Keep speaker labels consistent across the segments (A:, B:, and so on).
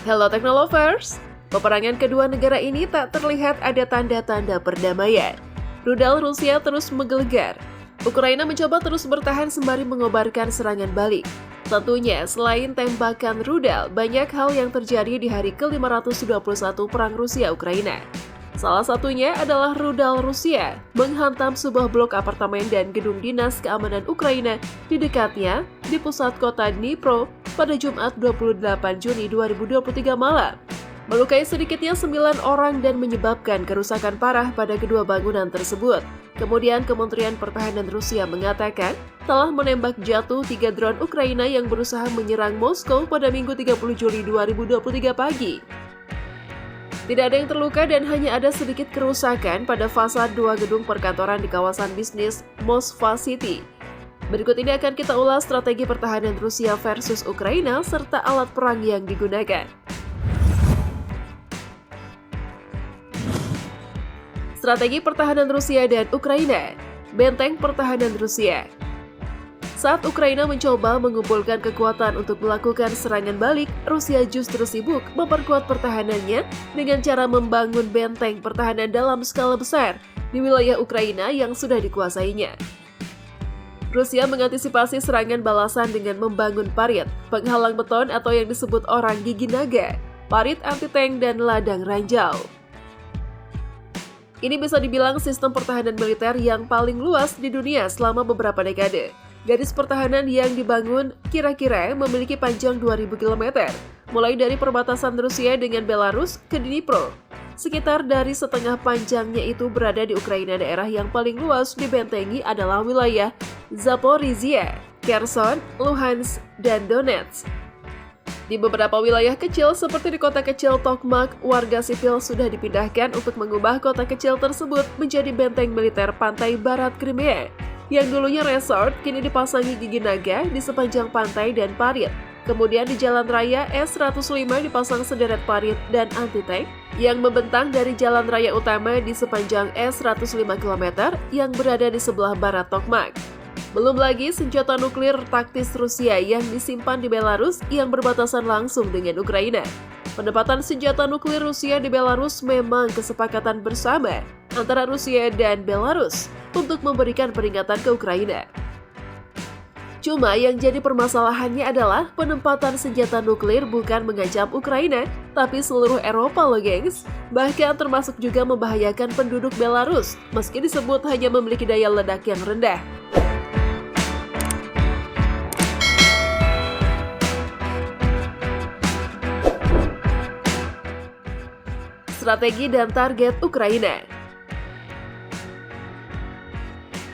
A: Hello Technolovers! Peperangan kedua negara ini tak terlihat ada tanda-tanda perdamaian. Rudal Rusia terus menggelegar. Ukraina mencoba terus bertahan sembari mengobarkan serangan balik. Tentunya, selain tembakan rudal, banyak hal yang terjadi di hari ke-521 Perang Rusia-Ukraina. Salah satunya adalah rudal Rusia menghantam sebuah blok apartemen dan gedung dinas keamanan Ukraina di dekatnya di pusat kota Dnipro pada Jumat 28 Juni 2023 malam. Melukai sedikitnya 9 orang dan menyebabkan kerusakan parah pada kedua bangunan tersebut. Kemudian Kementerian Pertahanan Rusia mengatakan telah menembak jatuh 3 drone Ukraina yang berusaha menyerang Moskow pada Minggu 30 Juli 2023 pagi. Tidak ada yang terluka dan hanya ada sedikit kerusakan pada fasad 2 gedung perkantoran di kawasan bisnis Moskva City. Berikut ini akan kita ulas strategi pertahanan Rusia versus Ukraina serta alat perang yang digunakan. Strategi pertahanan Rusia dan Ukraina. Benteng pertahanan Rusia. Saat Ukraina mencoba mengumpulkan kekuatan untuk melakukan serangan balik, Rusia justru sibuk memperkuat pertahanannya dengan cara membangun benteng pertahanan dalam skala besar di wilayah Ukraina yang sudah dikuasainya. Rusia mengantisipasi serangan balasan dengan membangun parit, penghalang beton atau yang disebut orang gigi naga, parit anti-tank dan ladang ranjau. Ini bisa dibilang sistem pertahanan militer yang paling luas di dunia selama beberapa dekade. Garis pertahanan yang dibangun kira-kira memiliki panjang 2.000 km, mulai dari perbatasan Rusia dengan Belarus ke Dnipro. Sekitar dari setengah panjangnya itu berada di Ukraina. Daerah yang paling luas dibentengi adalah wilayah Zaporizhia, Kherson, Luhansk, dan Donetsk. Di beberapa wilayah kecil seperti di kota kecil Tokmak, warga sipil sudah dipindahkan untuk mengubah kota kecil tersebut menjadi benteng militer pantai barat Crimea. Yang dulunya resort, kini dipasangi gigi naga di sepanjang pantai dan parit. Kemudian di jalan raya S105 dipasang sederet parit dan anti-tank yang membentang dari jalan raya utama di sepanjang S105 km yang berada di sebelah barat Tokmak. Belum lagi senjata nuklir taktis Rusia yang disimpan di Belarus yang berbatasan langsung dengan Ukraina. Penempatan senjata nuklir Rusia di Belarus memang kesepakatan bersama antara Rusia dan Belarus untuk memberikan peringatan ke Ukraina. Cuma yang jadi permasalahannya adalah penempatan senjata nuklir bukan mengancam Ukraina, tapi seluruh Eropa loh gengs. Bahkan termasuk juga membahayakan penduduk Belarus, meski disebut hanya memiliki daya ledak yang rendah. Strategi dan target Ukraina.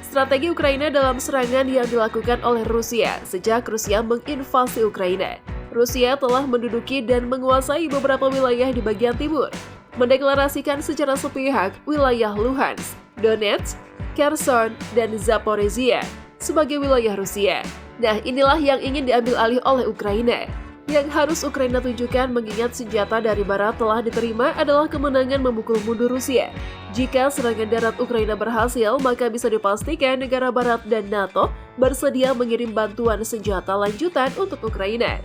A: Strategi Ukraina dalam serangan yang dilakukan oleh Rusia sejak Rusia menginvasi Ukraina. Rusia telah menduduki dan menguasai beberapa wilayah di bagian timur, mendeklarasikan secara sepihak wilayah Luhansk, Donetsk, Kherson, dan Zaporizhia sebagai wilayah Rusia. Nah, inilah yang ingin diambil alih oleh Ukraina. Yang harus Ukraina tunjukkan mengingat senjata dari Barat telah diterima adalah kemenangan memukul mundur Rusia. Jika serangan darat Ukraina berhasil, maka bisa dipastikan negara Barat dan NATO bersedia mengirim bantuan senjata lanjutan untuk Ukraina.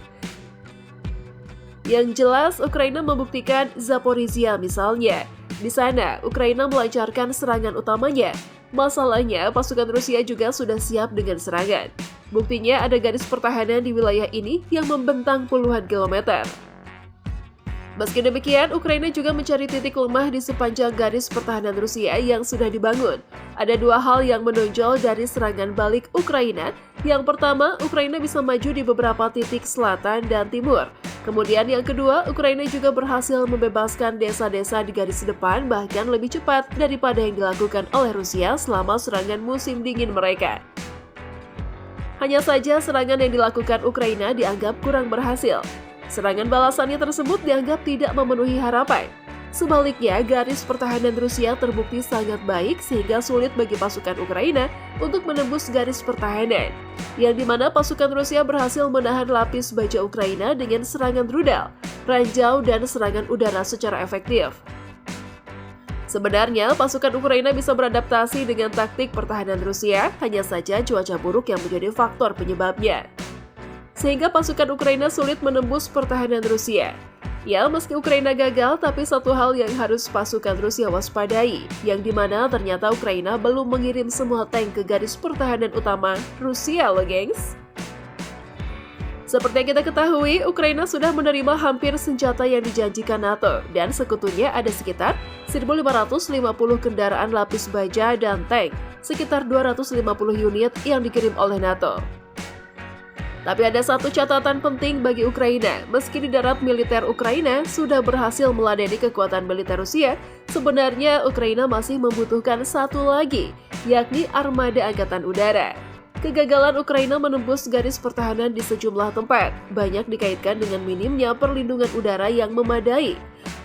A: Yang jelas, Ukraina membuktikan Zaporizhia misalnya. Di sana, Ukraina melancarkan serangan utamanya. Masalahnya, pasukan Rusia juga sudah siap dengan serangan. Buktinya ada garis pertahanan di wilayah ini yang membentang puluhan kilometer. Meski demikian, Ukraina juga mencari titik lemah di sepanjang garis pertahanan Rusia yang sudah dibangun. Ada 2 hal yang menonjol dari serangan balik Ukraina. Yang pertama, Ukraina bisa maju di beberapa titik selatan dan timur. Kemudian yang kedua, Ukraina juga berhasil membebaskan desa-desa di garis depan bahkan lebih cepat daripada yang dilakukan oleh Rusia selama serangan musim dingin mereka. Hanya saja serangan yang dilakukan Ukraina dianggap kurang berhasil. Serangan balasannya tersebut dianggap tidak memenuhi harapan. Sebaliknya, garis pertahanan Rusia terbukti sangat baik sehingga sulit bagi pasukan Ukraina untuk menembus garis pertahanan. Yang dimana pasukan Rusia berhasil menahan lapis baja Ukraina dengan serangan rudal, ranjau, dan serangan udara secara efektif. Sebenarnya, pasukan Ukraina bisa beradaptasi dengan taktik pertahanan Rusia, hanya saja cuaca buruk yang menjadi faktor penyebabnya. Sehingga pasukan Ukraina sulit menembus pertahanan Rusia. Ya, meski Ukraina gagal, tapi satu hal yang harus pasukan Rusia waspadai, yang dimana ternyata Ukraina belum mengirim semua tank ke garis pertahanan utama Rusia loh, gengs. Seperti yang kita ketahui, Ukraina sudah menerima hampir senjata yang dijanjikan NATO, dan sekutunya ada sekitar 1.550 kendaraan lapis baja dan tank, sekitar 250 unit yang dikirim oleh NATO. Tapi ada satu catatan penting bagi Ukraina, meski di darat militer Ukraina sudah berhasil meladeni kekuatan militer Rusia, sebenarnya Ukraina masih membutuhkan satu lagi, yakni armada angkatan udara. Kegagalan Ukraina menembus garis pertahanan di sejumlah tempat, banyak dikaitkan dengan minimnya perlindungan udara yang memadai.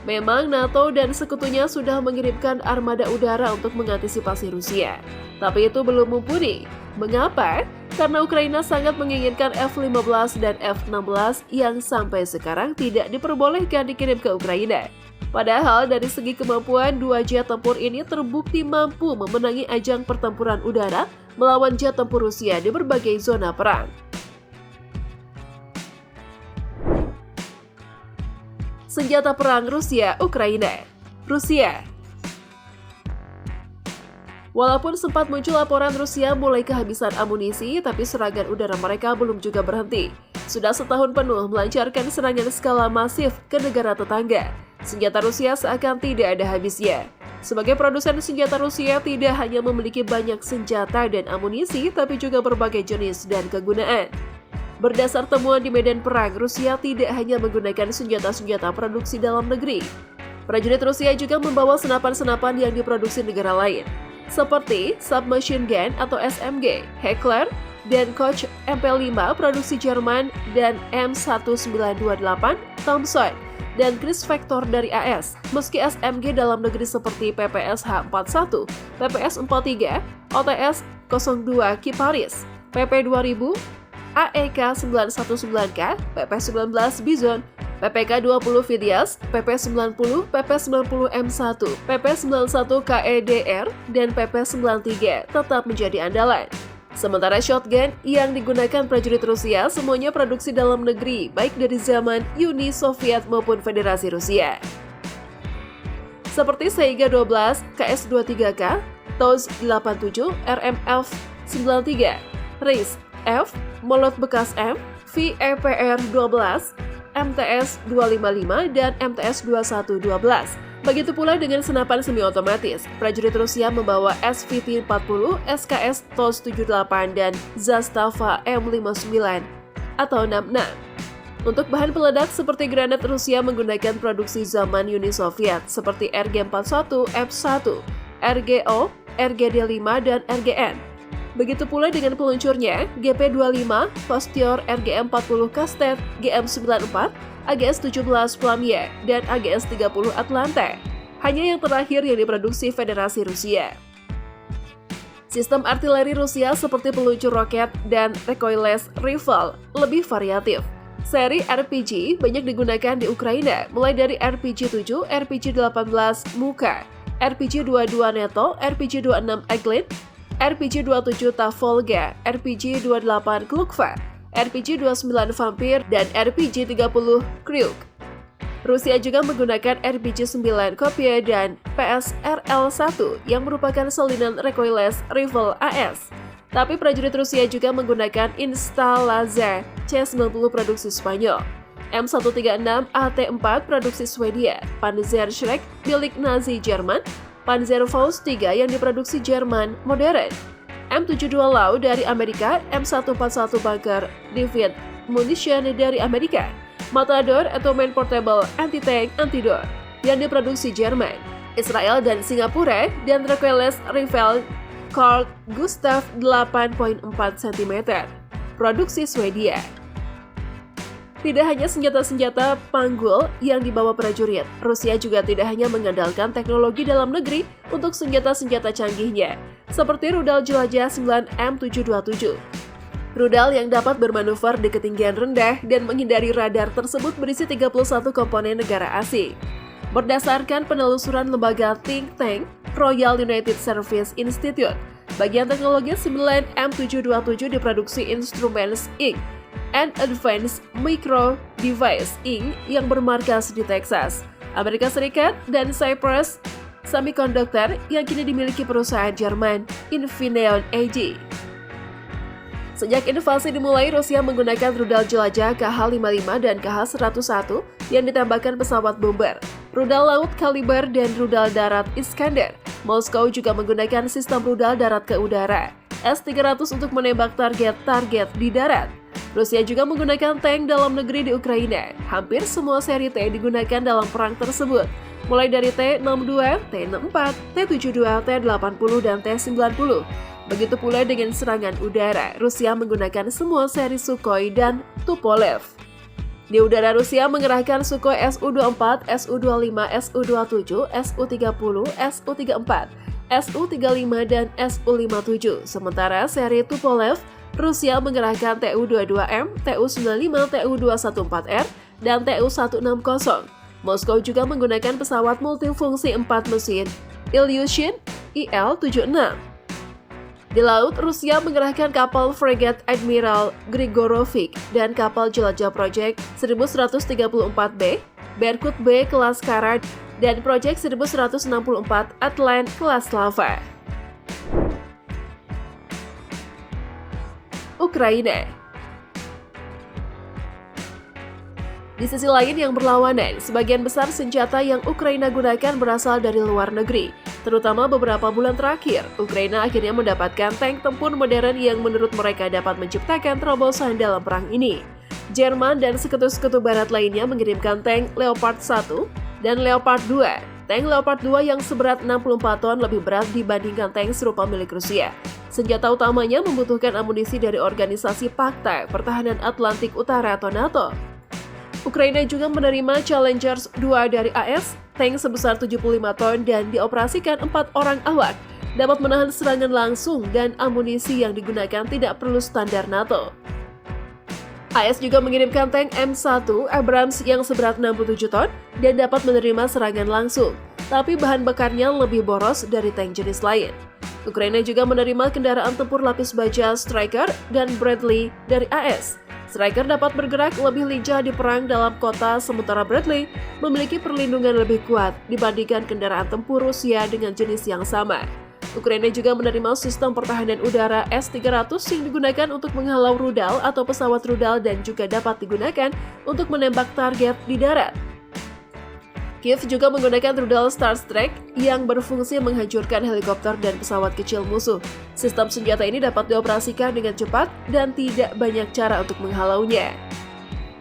A: Memang NATO dan sekutunya sudah mengirimkan armada udara untuk mengantisipasi Rusia, tapi itu belum mumpuni. Mengapa? Karena Ukraina sangat menginginkan F-15 dan F-16 yang sampai sekarang tidak diperbolehkan dikirim ke Ukraina. Padahal dari segi kemampuan, dua jet tempur ini terbukti mampu memenangi ajang pertempuran udara melawan jet tempur Rusia di berbagai zona perang. Senjata perang Rusia-Ukraina. Rusia. Walaupun sempat muncul laporan Rusia mulai kehabisan amunisi, tapi serangan udara mereka belum juga berhenti. Sudah setahun penuh melancarkan serangan skala masif ke negara tetangga. Senjata Rusia seakan tidak ada habisnya. Sebagai produsen senjata, Rusia tidak hanya memiliki banyak senjata dan amunisi, tapi juga berbagai jenis dan kegunaan. Berdasar temuan di medan perang, Rusia tidak hanya menggunakan senjata-senjata produksi dalam negeri. Prajurit Rusia juga membawa senapan-senapan yang diproduksi negara lain, seperti submachine gun atau SMG, Heckler, dan Koch MP5 produksi Jerman, dan M1928 Thompson, dan Kriegspfechter dari AS. Meski SMG dalam negeri seperti PPS H41, PPS 43, OTS 02 Kiparis, PP 2000, AEK 919K, PP 19 Bison, PPK 20 Vidias, PP 90, PP 90 M1, PP 91 KEDR, dan PP 93 tetap menjadi andalan. Sementara shotgun yang digunakan prajurit Rusia semuanya produksi dalam negeri, baik dari zaman Uni Soviet maupun Federasi Rusia. Seperti Saiga 12, KS-23K, TOZ 87, RMF 93, RIS F, Molot bekas M, VEPR 12, MTS 255, dan MTS 2112. Begitu pula dengan senapan semi-otomatis. Prajurit Rusia membawa SVT-40, SKS TOZ 78, dan Zastava M59 atau 66. Untuk bahan peledak seperti granat, Rusia menggunakan produksi zaman Uni Soviet seperti RG-41, F1, RGO, RGD-5, dan RGN. Begitu pula dengan peluncurnya, GP25, Kostior, RGM-40 Kastet, GM-94, AGS-17 Plamia, dan AGS-30 Atlanta. Hanya yang terakhir yang diproduksi Federasi Rusia. Sistem artileri Rusia seperti peluncur roket dan recoilless rifle lebih variatif. Seri RPG banyak digunakan di Ukraina, mulai dari RPG-7, RPG-18 Muka, RPG-22 Neto, RPG-26 Eglin, RPG-27 Tavolga, RPG-28 Klukva, RPG-29 Vampir, dan RPG-30 Kryuk. Rusia juga menggunakan RPG-9 Kopya dan PSRL-1 yang merupakan salinan recoilless rifle AS. Tapi prajurit Rusia juga menggunakan Instalaza C90 produksi Spanyol, M136 AT4 produksi Swedia, Panzerschreck milik Nazi Jerman, Panzerfaust 3 yang diproduksi Jerman modern, M72 Lau dari Amerika, M141 Bunker David Munition dari Amerika, Matador atau Main Portable Anti-Tank Antidor yang diproduksi Jerman, Israel dan Singapura, dan recoilless rifle Carl Gustaf 8.4 cm produksi Swedia. Tidak hanya senjata-senjata panggul yang dibawa prajurit, Rusia juga tidak hanya mengandalkan teknologi dalam negeri untuk senjata-senjata canggihnya, seperti rudal jelajah 9M727. Rudal yang dapat bermanuver di ketinggian rendah dan menghindari radar tersebut berisi 31 komponen negara asing. Berdasarkan penelusuran lembaga think tank Royal United Service Institute, bagian teknologi 9M727 diproduksi Instruments Inc. and Advanced Micro Device Inc. yang bermarkas di Texas, Amerika Serikat, dan Cypress Semiconductor yang kini dimiliki perusahaan Jerman Infineon AG. Sejak invasi dimulai, Rusia menggunakan rudal jelajah KH-55 dan KH-101 yang ditembakkan pesawat bomber, rudal laut Kaliber, dan rudal darat Iskander. Moskow juga menggunakan sistem rudal darat ke udara, S-300 untuk menembak target-target di darat. Rusia juga menggunakan tank dalam negeri di Ukraina. Hampir semua seri T digunakan dalam perang tersebut, mulai dari T-62, T-64, T-72, T-80, dan T-90. Begitu pula dengan serangan udara, Rusia menggunakan semua seri Sukhoi dan Tupolev. Di udara, Rusia mengerahkan Sukhoi Su-24, Su-25, Su-27, Su-30, Su-34, Su-35, dan Su-57. Sementara seri Tupolev, Rusia mengerahkan Tu-22M, Tu-95, Tu-214R, dan Tu-160. Moskow juga menggunakan pesawat multifungsi 4 mesin Ilyushin Il-76. Di laut, Rusia mengerahkan kapal fregat Admiral Grigorovich dan kapal jelajah Project 1134B, Berkut B kelas Karat, dan Project 1164 Atlant kelas Lava. Ukraina. Di sisi lain yang berlawanan, sebagian besar senjata yang Ukraina gunakan berasal dari luar negeri. Terutama beberapa bulan terakhir, Ukraina akhirnya mendapatkan tank tempur modern yang menurut mereka dapat menciptakan terobosan dalam perang ini. Jerman dan sekutu-sekutu barat lainnya mengirimkan tank Leopard 1 dan Leopard 2. Tank Leopard 2 yang seberat 64 ton lebih berat dibandingkan tank serupa milik Rusia. Senjata utamanya membutuhkan amunisi dari Organisasi Pakta Pertahanan Atlantik Utara atau NATO. Ukraina juga menerima Challengers 2 dari AS, tank sebesar 75 ton dan dioperasikan 4 orang awak, dapat menahan serangan langsung dan amunisi yang digunakan tidak perlu standar NATO. AS juga mengirimkan tank M1 Abrams yang seberat 67 ton dan dapat menerima serangan langsung, tapi bahan bakarnya lebih boros dari tank jenis lain. Ukraina juga menerima kendaraan tempur lapis baja Striker dan Bradley dari AS. Striker dapat bergerak lebih lincah di perang dalam kota, sementara Bradley memiliki perlindungan lebih kuat dibandingkan kendaraan tempur Rusia dengan jenis yang sama. Ukraina juga menerima sistem pertahanan udara S-300 yang digunakan untuk menghalau rudal atau pesawat rudal dan juga dapat digunakan untuk menembak target di darat. Kiev juga menggunakan rudal Starstreak yang berfungsi menghancurkan helikopter dan pesawat kecil musuh. Sistem senjata ini dapat dioperasikan dengan cepat dan tidak banyak cara untuk menghalaunya.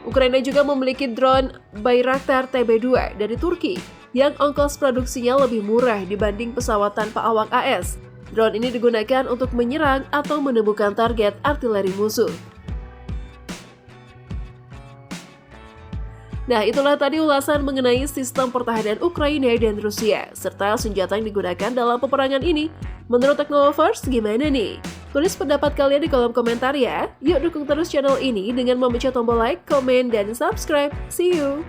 A: Ukraina juga memiliki drone Bayraktar TB2 dari Turki yang ongkos produksinya lebih murah dibanding pesawat tanpa awak AS. Drone ini digunakan untuk menyerang atau menemukan target artileri musuh. Nah, itulah tadi ulasan mengenai sistem pertahanan Ukraina dan Rusia, serta senjata yang digunakan dalam peperangan ini. Menurut Technolovers, gimana nih? Tulis pendapat kalian di kolom komentar ya. Yuk dukung terus channel ini dengan memencet tombol like, komen, dan subscribe. See you!